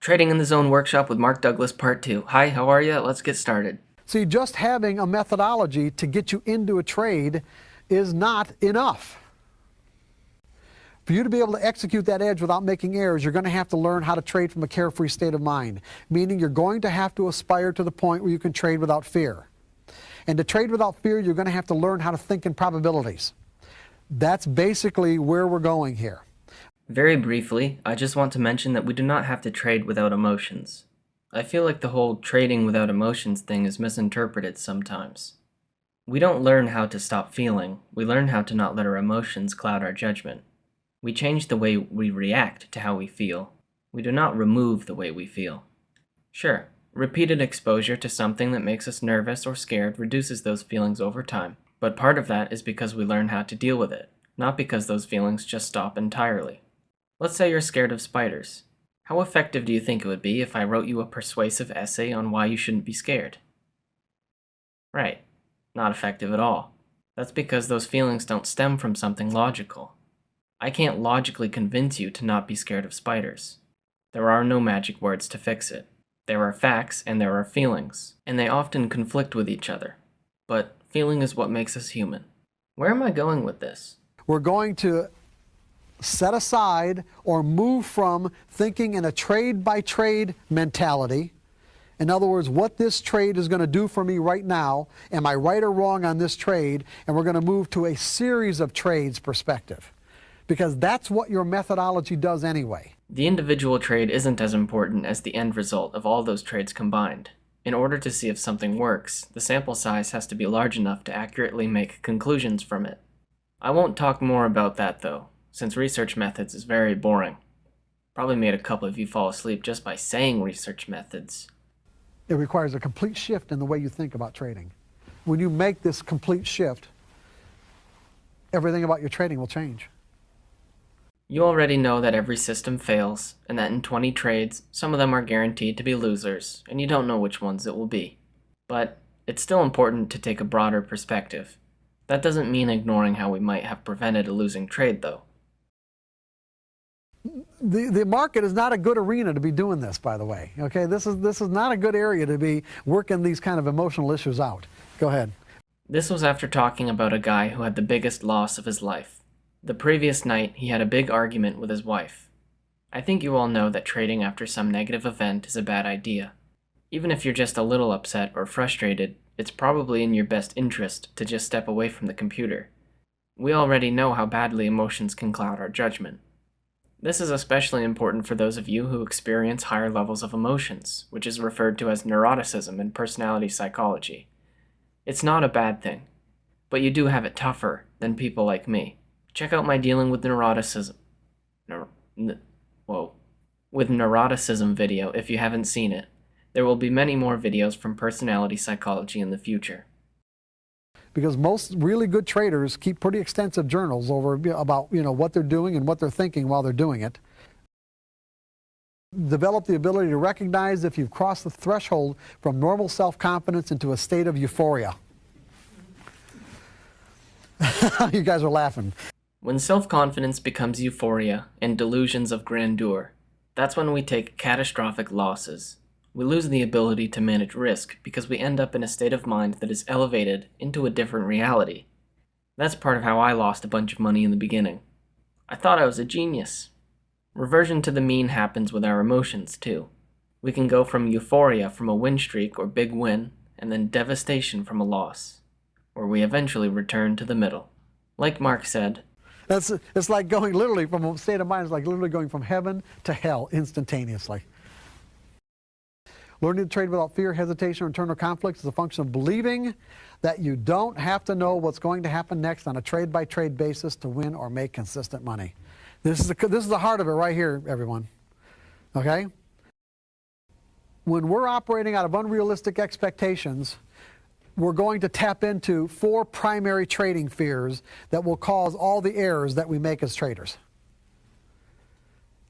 Trading in the Zone Workshop with Mark Douglas Part 2. Hi, how are you? Let's get started. See, just having a methodology to get you into a trade is not enough. For you to be able to execute that edge without making errors, you're going to have to learn how to trade from a carefree state of mind, meaning you're going to have to aspire to the point where you can trade without fear. And to trade without fear, you're going to have to learn how to think in probabilities. That's basically where we're going here. Very briefly, I just want to mention that we do not have to trade without emotions. I feel like the whole trading without emotions thing is misinterpreted sometimes. We don't learn how to stop feeling, we learn how to not let our emotions cloud our judgment. We change the way we react to how we feel. We do not remove the way we feel. Sure, repeated exposure to something that makes us nervous or scared reduces those feelings over time, but part of that is because we learn how to deal with it, not because those feelings just stop entirely. Let's say you're scared of spiders. How effective do you think it would be if I wrote you a persuasive essay on why you shouldn't be scared? Right, not effective at all. That's because those feelings don't stem from something logical. I can't logically convince you to not be scared of spiders. There are no magic words to fix it. There are facts and there are feelings, and they often conflict with each other. But feeling is what makes us human. Where am I going with this? We're going to set aside or move from thinking in a trade-by-trade mentality. In other words, what this trade is going to do for me right now, am I right or wrong on this trade? And we're going to move to a series of trades perspective, because that's what your methodology does anyway. The individual trade isn't as important as the end result of all those trades combined. In order to see if something works, the sample size has to be large enough to accurately make conclusions from it. I won't talk more about that though, since research methods is very boring. Probably made a couple of you fall asleep just by saying research methods. It requires a complete shift in the way you think about trading. When you make this complete shift, everything about your trading will change. You already know that every system fails, and that in 20 trades, some of them are guaranteed to be losers, and you don't know which ones it will be. But it's still important to take a broader perspective. That doesn't mean ignoring how we might have prevented a losing trade, though. The market is not a good arena to be doing this, by the way. Okay, this is not a good area to be working these kind of emotional issues out. Go ahead. This was after talking about a guy who had the biggest loss of his life. The previous night, he had a big argument with his wife. I think you all know that trading after some negative event is a bad idea. Even if you're just a little upset or frustrated, it's probably in your best interest to just step away from the computer. We already know how badly emotions can cloud our judgment. This is especially important for those of you who experience higher levels of emotions, which is referred to as neuroticism in personality psychology. It's not a bad thing, but you do have it tougher than people like me. Check out my dealing with neuroticism video if you haven't seen it. There will be many more videos from personality psychology in the future. Because most really good traders keep pretty extensive journals about what they're doing and what they're thinking while they're doing it. Develop the ability to recognize if you've crossed the threshold from normal self-confidence into a state of euphoria. You guys are laughing. When self-confidence becomes euphoria and delusions of grandeur, that's when we take catastrophic losses. We lose the ability to manage risk because we end up in a state of mind that is elevated into a different reality. That's part of how I lost a bunch of money in the beginning. I thought I was a genius. Reversion to the mean happens with our emotions too. We can go from euphoria from a win streak or big win, and then devastation from a loss, where we eventually return to the middle. Like Mark said, it's like going literally from a state of mind, it's like literally going from heaven to hell instantaneously. Learning to trade without fear, hesitation, or internal conflict is a function of believing that you don't have to know what's going to happen next on a trade-by-trade basis to win or make consistent money. This is the heart of it right here, everyone. Okay? When we're operating out of unrealistic expectations, we're going to tap into 4 primary trading fears that will cause all the errors that we make as traders.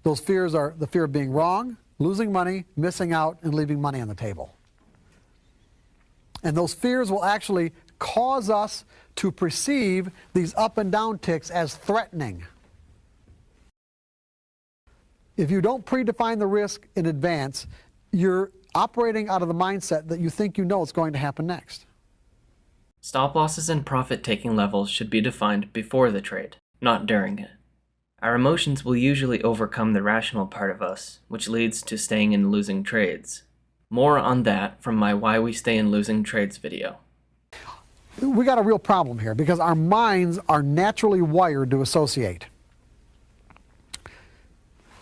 Those fears are the fear of being wrong, losing money, missing out, and leaving money on the table. And those fears will actually cause us to perceive these up and down ticks as threatening. If you don't predefine the risk in advance, you're operating out of the mindset that you think you know what's going to happen next. Stop losses and profit-taking levels should be defined before the trade, not during it. Our emotions will usually overcome the rational part of us, which leads to staying in losing trades. More on that from my Why We Stay in Losing Trades video. We got a real problem here because our minds are naturally wired to associate.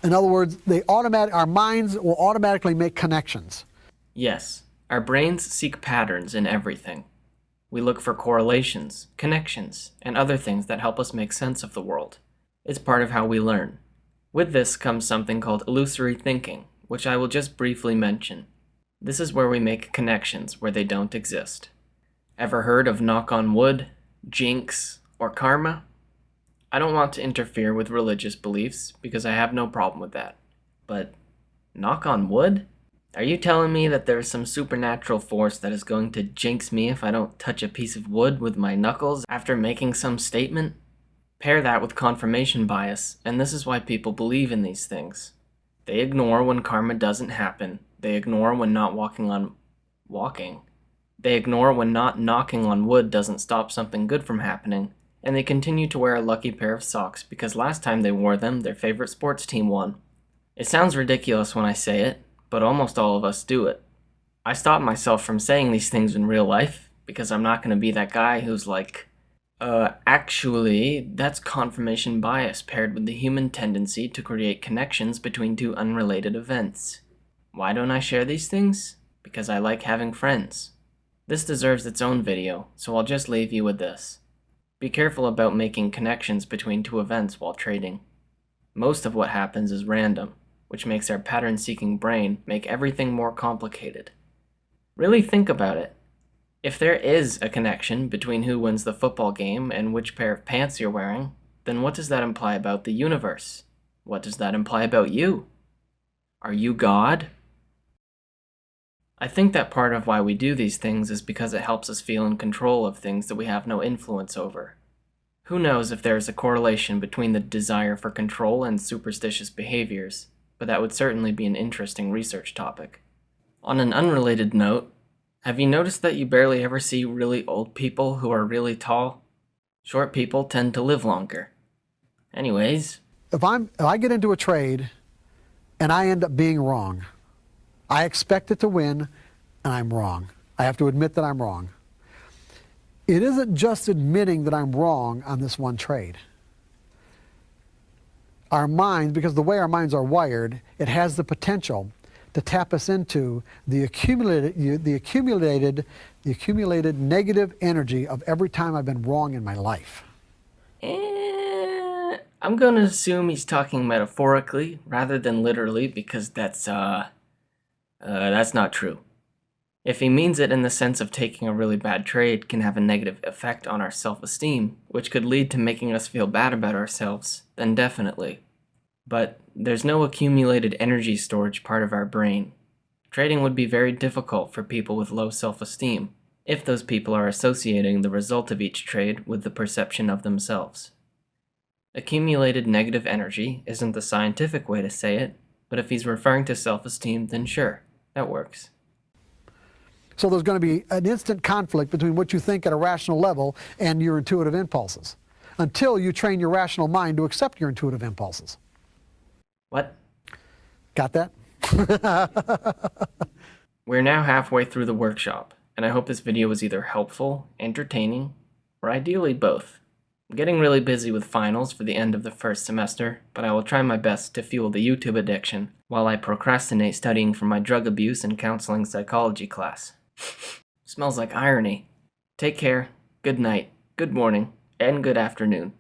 In other words, our minds will automatically make connections. Yes, our brains seek patterns in everything. We look for correlations, connections, and other things that help us make sense of the world. It's part of how we learn. With this comes something called illusory thinking, which I will just briefly mention. This is where we make connections where they don't exist. Ever heard of knock on wood, jinx, or karma? I don't want to interfere with religious beliefs because I have no problem with that. But knock on wood? Are you telling me that there's some supernatural force that is going to jinx me if I don't touch a piece of wood with my knuckles after making some statement? Pair that with confirmation bias, and this is why people believe in these things. They ignore when karma doesn't happen. They ignore when not They ignore when not knocking on wood doesn't stop something good from happening, and they continue to wear a lucky pair of socks because last time they wore them, their favorite sports team won. It sounds ridiculous when I say it, but almost all of us do it. I stop myself from saying these things in real life because I'm not going to be that guy who's like, actually, that's confirmation bias paired with the human tendency to create connections between two unrelated events. Why don't I share these things? Because I like having friends. This deserves its own video, so I'll just leave you with this. Be careful about making connections between two events while trading. Most of what happens is random, which makes our pattern-seeking brain make everything more complicated. Really think about it. If there is a connection between who wins the football game and which pair of pants you're wearing, then what does that imply about the universe? What does that imply about you? Are you God? I think that part of why we do these things is because it helps us feel in control of things that we have no influence over. Who knows if there is a correlation between the desire for control and superstitious behaviors, but that would certainly be an interesting research topic. On an unrelated note, have you noticed that you barely ever see really old people who are really tall? Short people tend to live longer. Anyways. If I get into a trade and I end up being wrong, I expect it to win and I'm wrong. I have to admit that I'm wrong. It isn't just admitting that I'm wrong on this one trade. Our minds, because the way our minds are wired, it has the potential to tap us into the accumulated negative energy of every time I've been wrong in my life. I'm going to assume he's talking metaphorically rather than literally because that's not true. If he means it in the sense of taking a really bad trade can have a negative effect on our self-esteem, which could lead to making us feel bad about ourselves, then definitely. But there's no accumulated energy storage part of our brain. Trading would be very difficult for people with low self-esteem, if those people are associating the result of each trade with the perception of themselves. Accumulated negative energy isn't the scientific way to say it, but if he's referring to self-esteem, then sure, that works. So there's going to be an instant conflict between what you think at a rational level and your intuitive impulses, until you train your rational mind to accept your intuitive impulses. What? Got that? We're now halfway through the workshop, and I hope this video was either helpful, entertaining, or ideally both. I'm getting really busy with finals for the end of the first semester, but I will try my best to fuel the YouTube addiction while I procrastinate studying for my drug abuse and counseling psychology class. Smells like irony. Take care, good night, good morning, and good afternoon.